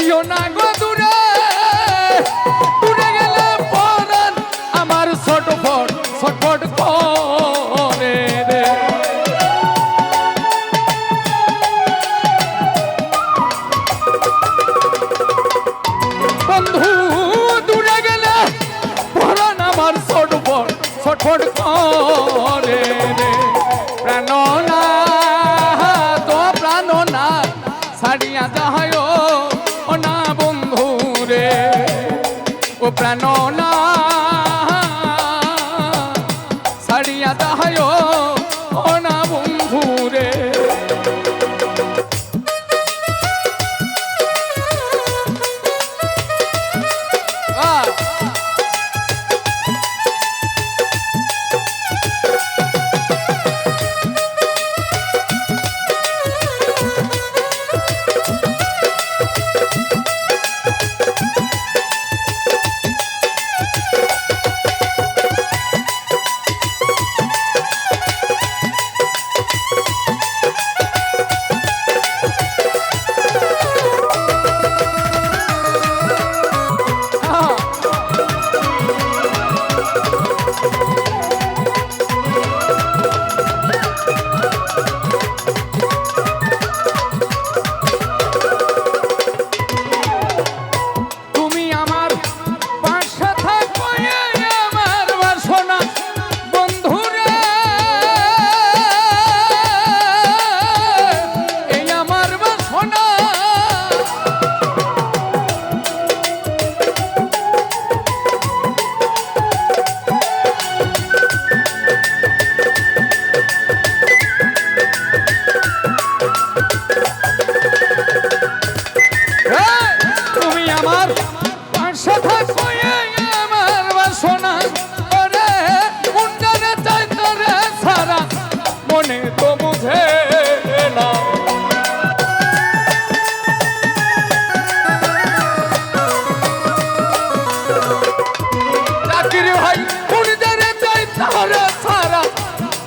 যাইও না গো দূরে দূরে গেলে পরাণ আমার ছটফট ছটফট করে রে বন্ধু দূরে গেলে পরাণ আমার ছটফট ছটফট করে রে প্রাণনা তো প্রাণনা ছাড়িয়া যাহায় ও না বন্ধু রে ও প্রাণনা ছাড়িয়া যাহায় ও না বন্ধু রে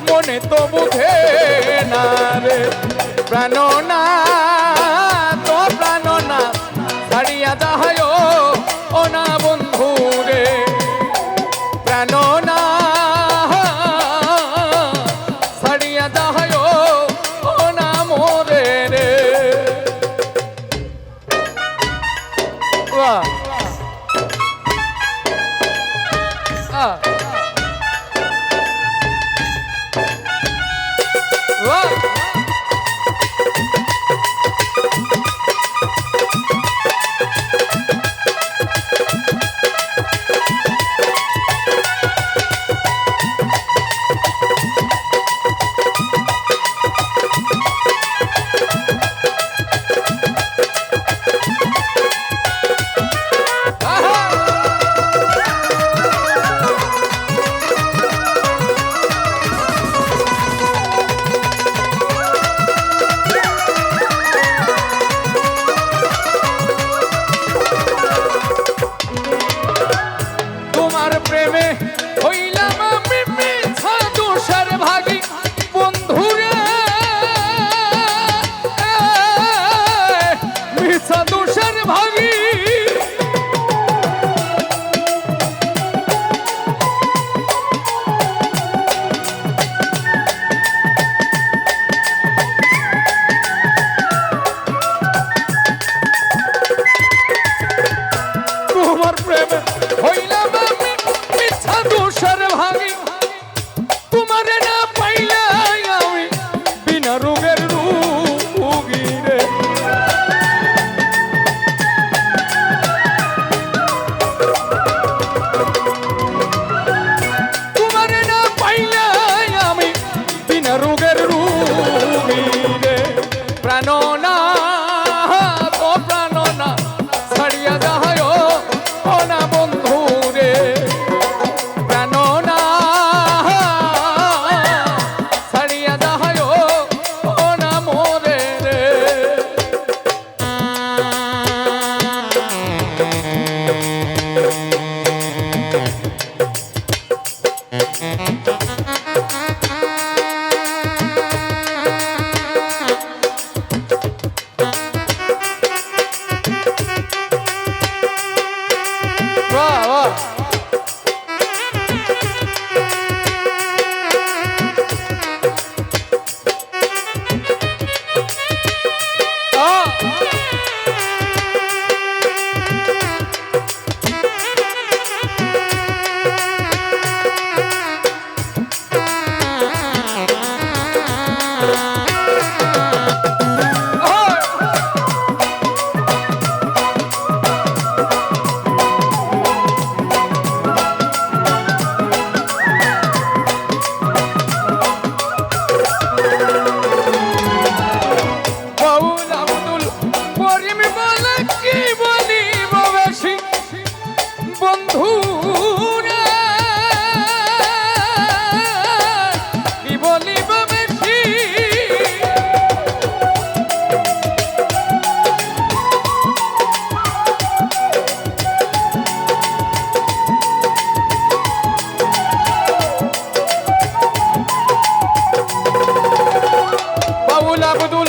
মনে তো বুঝে না রে প্রাণনা তো প্রাণনা ছাড়িয়া যাহায় ও না বন্ধু রে প্রাণনা ছাড়িয়া যাহায় ও না মোরে রে বাউল আব্দুল করিম বলে কি বলিব বেশি বন্ধু রে, কি বলিব বেশি বাউল আব্দুল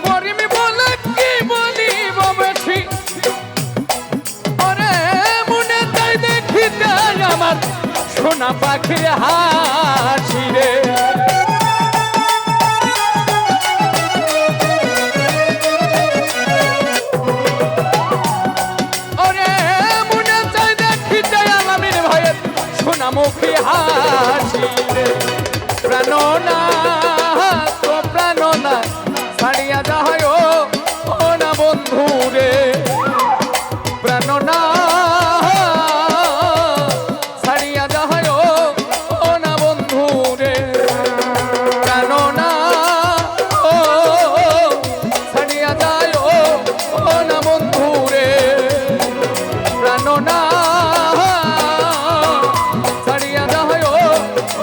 করিম বলে কি বলিব বেশি ওরে মনে তাই দেখিতে আমার সোনা পাখির হাসি রে ওরে মনে তাই দেখিতে আলামিন ভাইয়ের সোনা মুখী হাসি রে প্রাণনা তো প্রাণনা ছাড়িয়া যায় ও না বন্ধু রে প্রাণনা ছাড়িয়া যায় ও না বন্ধু রে প্রাণনা ও ছাড়িয়া যায় ও না বন্ধু রে প্রাণনা ছাড়িয়া যায়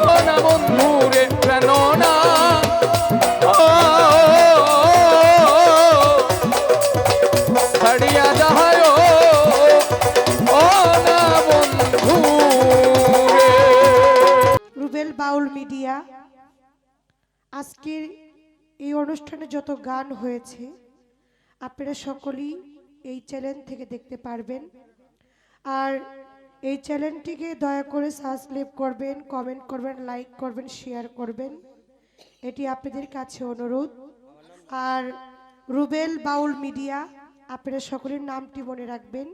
ও না বন্ধু রে প্রাণনা ছাড়িয়া যায় ও না বন্ধু রে। রুবেল বাউল মিডিয়া আজকের এই অনুষ্ঠানে যত গান হয়েছে আপনারা সকলেই এই চ্যানেল থেকে দেখতে পারবেন। আর এই চ্যানেলটিকে দয়া করে সাবস্ক্রাইব করবেন, কমেন্ট করবেন, লাইক করবেন, শেয়ার করবেন, এটি আপনাদের কাছে অনুরোধ। আর রুবেল বাউল মিডিয়া আপনারা সকলের নামটি মনে রাখবেন।